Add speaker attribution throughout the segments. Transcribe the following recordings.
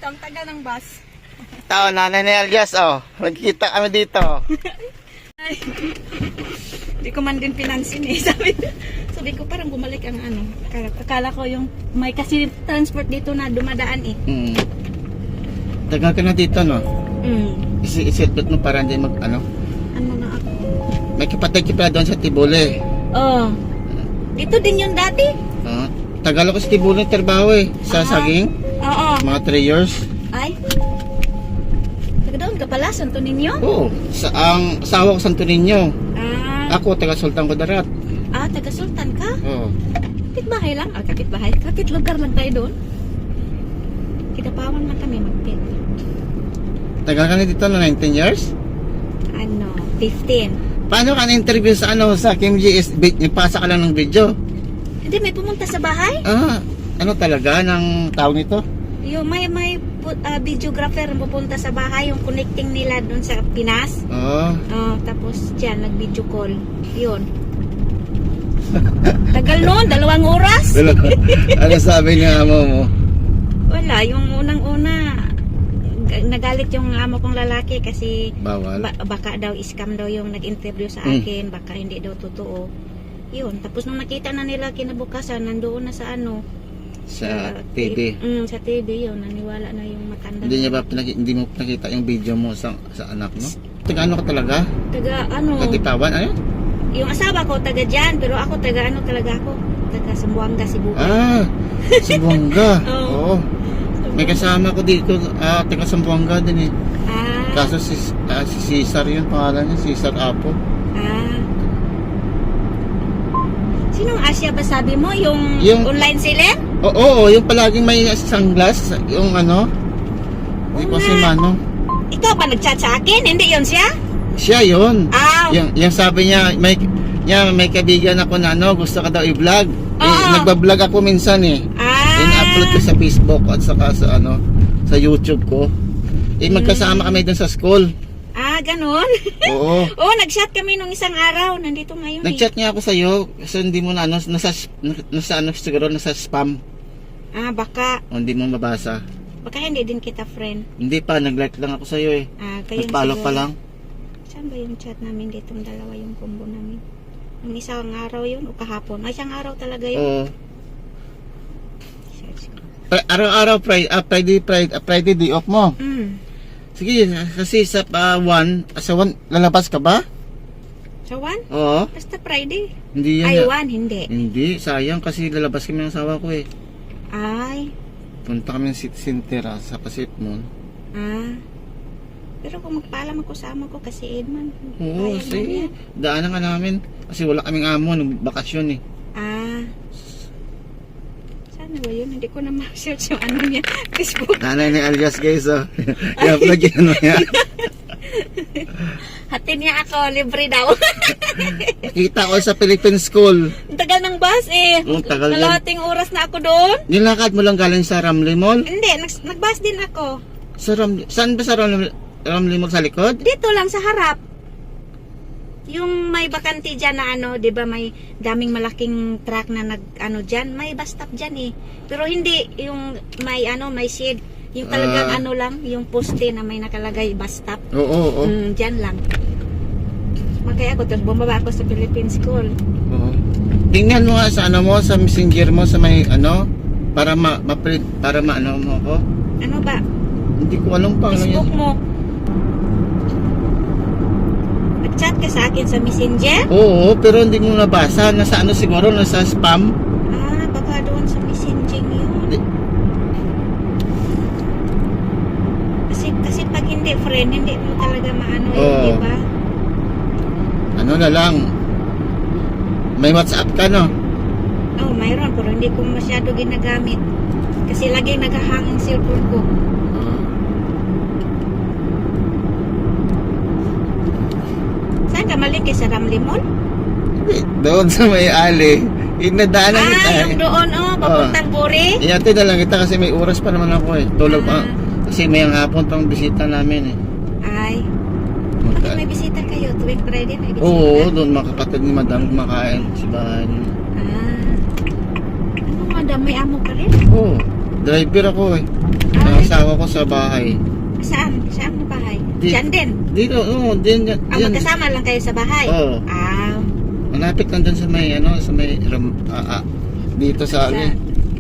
Speaker 1: dito, ang tagal ng bus.
Speaker 2: Tao, nanay ni Elias, oh. Nagkita kami dito.
Speaker 1: Ay, hindi ko man din pinansin eh. Sabi ko parang bumalik ang ano. Akala ko yung may kasi transport dito na dumadaan eh.
Speaker 2: Tagal ka na dito, no? Isilpit mo para hindi mag, ano?
Speaker 1: Ano na ako?
Speaker 2: May kapatid ka pala doon sa Tibule.
Speaker 1: Oh. Dito din yung dati?
Speaker 2: Tagal ako sa Tibule trabaho eh. Sa Saging.
Speaker 1: Oo.
Speaker 2: Mga 3 years.
Speaker 1: Ay. Taga doon ka pala, Santo Niño?
Speaker 2: Oo. Ang asawa ko Santo Niño.
Speaker 1: Ah.
Speaker 2: Ako, taga Sultan Kudarat.
Speaker 1: Ah, taga Sultan ka?
Speaker 2: Oo.
Speaker 1: Kapit-bahay lang? Ah, kapit-bahay. Kapit lugar lang tayo doon. Kinapawan man kami magpit.
Speaker 2: Tagal ka na dito na 19 years?
Speaker 1: Ano, 15.
Speaker 2: Paano ka na-interview sa ano sa Kim GS? Ipasa ka lang ng video?
Speaker 1: Hindi, may pumunta sa bahay?
Speaker 2: Ano talaga ng tawag nito?
Speaker 1: Yung may videographer ang pupunta sa bahay, yung connecting nila doon sa Pinas.
Speaker 2: Oo.
Speaker 1: Tapos dyan, nag-video call. Yun. Tagal noon, 2 oras.
Speaker 2: Ano sabi niya amo mo?
Speaker 1: Wala, yung unang-una, nagalit yung amo kong lalaki kasi
Speaker 2: Bawal.
Speaker 1: baka daw scam daw yung nag-interview sa akin, baka hindi daw totoo. Yun, tapos nung nakita na nila kinabukasan, nandoon na sa ano,
Speaker 2: Sa TV.
Speaker 1: Sa TV yun, naniwala na yung matanda.
Speaker 2: Hindi niya ba hindi mo nakita yung video mo sa anak mo? Taga ano ka talaga?
Speaker 1: Taga ano?
Speaker 2: Katipawan? Ano?
Speaker 1: Yung asawa ko taga dyan, pero ako taga ano talaga ako? Taga Zamboanga, Cebu.
Speaker 2: Zamboanga.
Speaker 1: Oo.
Speaker 2: May kasama ko dito, taga Zamboanga din eh. Kaso si Cesar yun, pangalan niya, Cesar Apo.
Speaker 1: Sinong Asya ba sabi mo? Yung online seller?
Speaker 2: Oo, yung palaging may sunglass, yung ano. Hindi ko si Mano.
Speaker 1: Ikaw ba nag-chat sa akin? Hindi yun siya?
Speaker 2: Siya yun. Yung sabi niya, may kaibigan ako na ano, gusto ka daw i-vlog. Nagbablog ako minsan eh. In-upload ko sa Facebook at saka sa ano, sa YouTube ko. Magkasama kami dun sa school.
Speaker 1: Ganun?
Speaker 2: Oo.
Speaker 1: Oo, nag-chat kami nung isang araw. Nandito ngayon
Speaker 2: Nag-chat niya ako sa'yo. Kasi hindi mo na ano, nasa ano siguro, nasa spam.
Speaker 1: Baka.
Speaker 2: Hindi mo mabasa.
Speaker 1: Baka hindi din kita friend.
Speaker 2: Hindi pa, nag-like lang ako sa'yo eh. Nag-follow pa lang.
Speaker 1: Saan ba yung chat namin dito? Dalawa yung combo namin. Yung isang araw yun o kahapon? Isang araw talaga yun?
Speaker 2: Oo. Araw-araw, Friday day off mo. Sige, kasi sa 1, lalabas ka ba?
Speaker 1: Sa 1?
Speaker 2: Oo.
Speaker 1: Basta Friday.
Speaker 2: Hindi yan.
Speaker 1: Ay, 1, hindi.
Speaker 2: Hindi, sayang kasi lalabas kami ng asawa ko eh.
Speaker 1: Ay.
Speaker 2: Punta kami ng Sintera sa Pasipmon.
Speaker 1: Pero kung magpaalam ako sa amo ko kasi Edman.
Speaker 2: Oo, sige. Daanan nga namin. Kasi wala kaming amo, nagbakasyon eh.
Speaker 1: Ano ba yun? Hindi ko na ma-search yung ano niya. Facebook.
Speaker 2: Nanay ni Alias guys, oh. I-upload yun mo yan.
Speaker 1: Hatin niya ako, libre daw.
Speaker 2: Nakita ko sa Philippine School.
Speaker 1: Ang tagal ng bus eh.
Speaker 2: Tagal yan.
Speaker 1: Kalahating oras na ako doon.
Speaker 2: Nilakad mo lang galing sa Ramly Mall?
Speaker 1: Hindi, nag-bus din ako.
Speaker 2: Saan ba sa Ramly Mall sa likod?
Speaker 1: Dito lang sa harap. Yung may bakante dyan na ano, di ba may daming malaking truck na nag-ano dyan, may bus stop dyan eh. Pero hindi yung may ano, may shade. Yung talagang ano lang, yung poste na may nakalagay bus stop.
Speaker 2: Oo.
Speaker 1: Dyan lang. Makaya ako, tapos bumaba ako sa Philippine School.
Speaker 2: Oo. Tingnan mo nga sa ano mo, sa messenger mo, sa may ano, para para maano mo ko.
Speaker 1: Ano ba?
Speaker 2: Hindi ko alam pa.
Speaker 1: Facebook mo. Nag-chat ka sa akin sa messenger?
Speaker 2: Oo, pero hindi mo nabasa. Nasa ano siguro, nasa spam.
Speaker 1: Baka doon sa messaging yun. Kasi pag hindi friend, hindi mo talaga maano yun, di ba?
Speaker 2: Ano na lang. May WhatsApp ka, no?
Speaker 1: Oo, mayroon, pero hindi ko masyado ginagamit. Kasi laging naghahang ang cellphone ko. Saan ka maliki? Sa Ramly Mall?
Speaker 2: Doon sa may ali. Inadaanan kita.
Speaker 1: Yung doon, papuntang Buri?
Speaker 2: Iyate na lang kita kasi may oras pa naman ako eh. Tulog pa. Kasi may hapon pang bisita namin eh.
Speaker 1: Ay. Bakit may bisita kayo? Tuwing Friday may bisita?
Speaker 2: Oo, doon makapatid ni Madam kumakain sa bahay niya.
Speaker 1: Ano Madam? May amo ka rin?
Speaker 2: Oo, driver ako eh. Ang asawa ko sa bahay.
Speaker 1: Saan? Saan mo bahay?
Speaker 2: Di-
Speaker 1: Diyan din.
Speaker 2: Dito, oo, din.
Speaker 1: Magkasama lang kayo sa bahay?
Speaker 2: Oo. Malapit lang dun sa may, dito sa,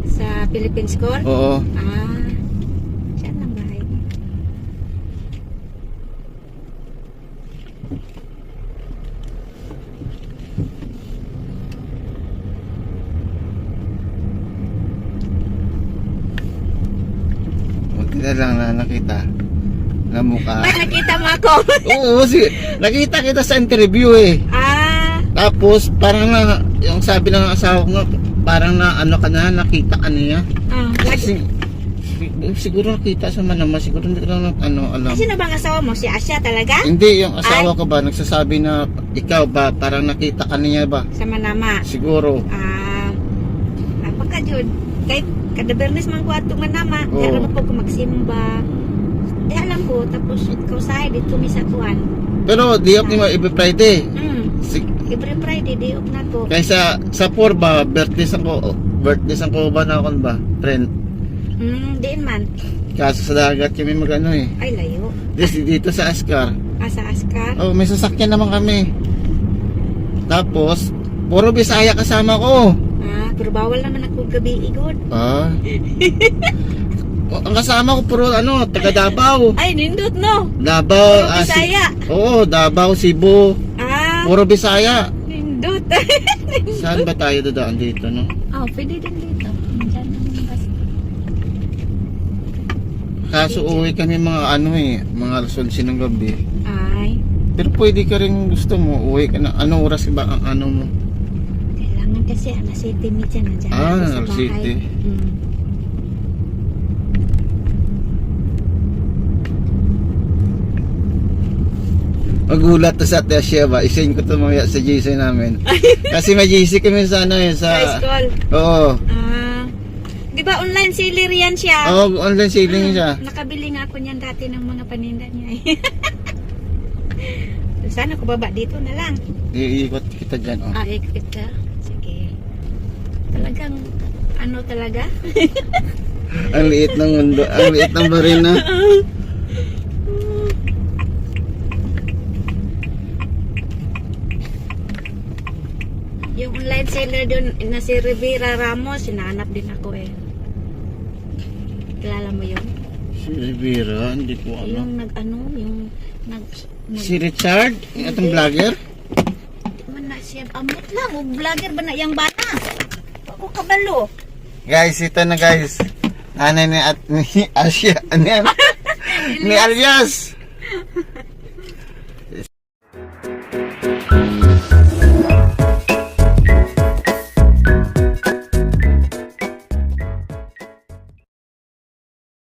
Speaker 1: sa Philippine School?
Speaker 2: oo.
Speaker 1: Saan lang bahay?
Speaker 2: Buti na lang na nakita na mukha.
Speaker 1: Ay, nakita mo ako.
Speaker 2: Oo, nakita kita sa interview eh. Tapos, parang na, yung sabi ng asawa ko nga, parang na, nakita ka niya.
Speaker 1: Lagi.
Speaker 2: Siguro nakita sa manama, siguro hindi ko lang, alam.
Speaker 1: Sino bang asawa mo? Si Asya talaga?
Speaker 2: Hindi, yung asawa ko ba, nagsasabi na, ikaw ba, parang nakita ka niya ba?
Speaker 1: Sa Manama?
Speaker 2: Siguro.
Speaker 1: Apaka Jud? Kahit kada Bernes man ko ato Manama,
Speaker 2: Oo.
Speaker 1: kaya naman po ko magsimba. Di alam ko, tapos kausahay dito mi sa kuan.
Speaker 2: Pero, di ako ni every Friday.
Speaker 1: Every Friday, day off na to.
Speaker 2: Kaysa sa 4 ba, birthdays ko ba na akong ba, friend?
Speaker 1: Diin man.
Speaker 2: Kaso sa dagat kami mag-ano eh.
Speaker 1: Ay, layo.
Speaker 2: Dito sa Ascar.
Speaker 1: Sa Ascar?
Speaker 2: Oh, may sasakyan naman kami. Tapos, puro Bisaya kasama ko.
Speaker 1: Pero bawal naman ako gabi igod.
Speaker 2: Ang kasama ko puro taga Davao.
Speaker 1: Ay, nindot no.
Speaker 2: Davao,
Speaker 1: Puro Bisaya.
Speaker 2: Oo, Davao, Cebu. Puro Bisaya.
Speaker 1: Nindot.
Speaker 2: Saan ba tayo dadaan dito, no?
Speaker 1: Pwede din dito. Diyan naman basta.
Speaker 2: Kaso uwi kami mga mga alas 11 ng gabi.
Speaker 1: Ay.
Speaker 2: Pero pwede ka rin gusto mo, uwi ka na. Anong oras ba ang mo?
Speaker 1: Kailangan kasi alas 7 midyan na dyan.
Speaker 2: Alas 7. Magulat to sa Tessia ba? Isend ko to mamaya sa GC namin. Kasi may GC kami sa sa
Speaker 1: school.
Speaker 2: Oo.
Speaker 1: Di ba online seller yan siya?
Speaker 2: Oo, online selling siya.
Speaker 1: Nakabili nga ako niyan dati ng mga paninda niya eh. Sana ko baba dito na lang.
Speaker 2: Iikot kita dyan, oh.
Speaker 1: Ikot ka? Sige. Talagang, talaga?
Speaker 2: Ang liit ng mundo, ang liit ng baril na.
Speaker 1: Yung online seller doon na si Rivera Ramos, hinahanap din ako eh. Kilala mo yun?
Speaker 2: Si Rivera, hindi ko
Speaker 1: Yung
Speaker 2: Si Richard, itong vlogger.
Speaker 1: Man na siya, amot lang, vlogger ba na yung bata? Ako kabalo.
Speaker 2: Guys, ito na guys. Nanay ni Asya, ni Alias.